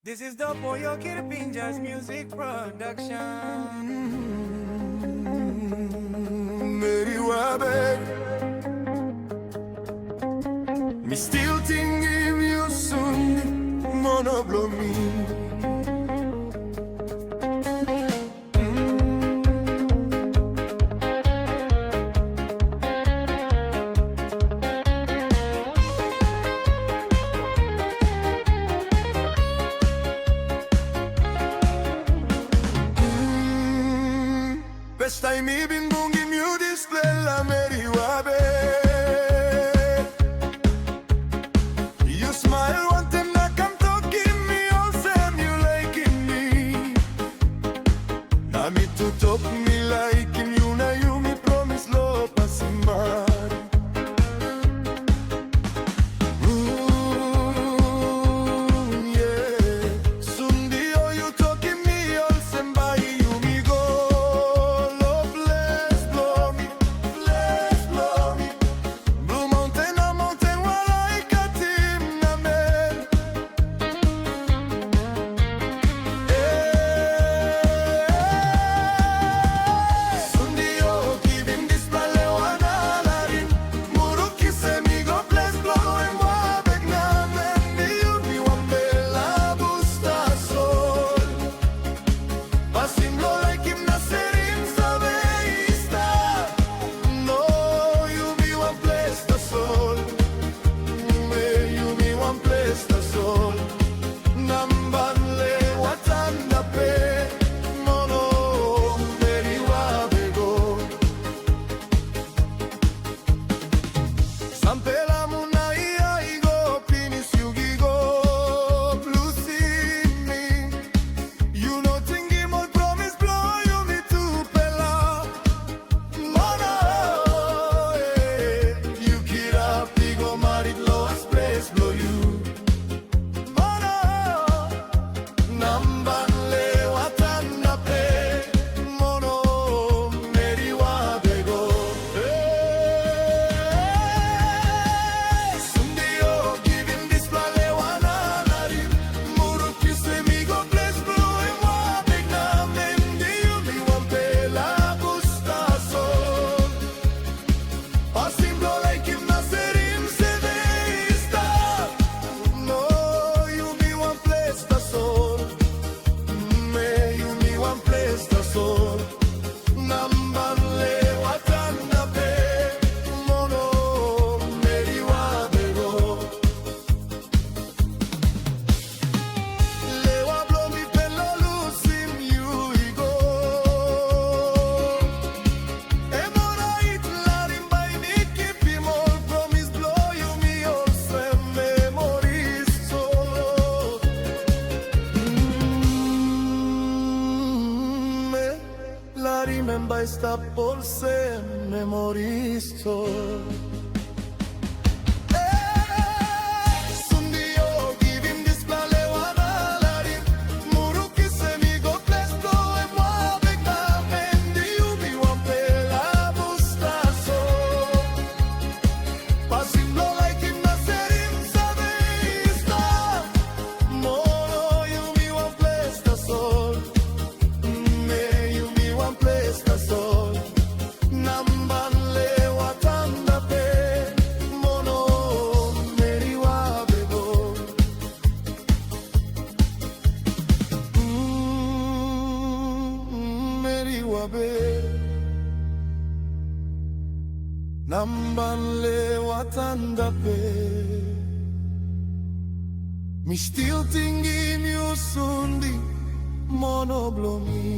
This is the Pollo Kirpinjas music production. Mary Wabe, me still thinking you soon, monoblomi. Best time me been bunging you this la Mary Wabe. You smile one time na come talking me all same you liking me. Na me to talk me liking you na you me promise lo pasimar. Remember esta por se memorizo. Namban lewatan dape. Me still thinking you soon di monoblomi.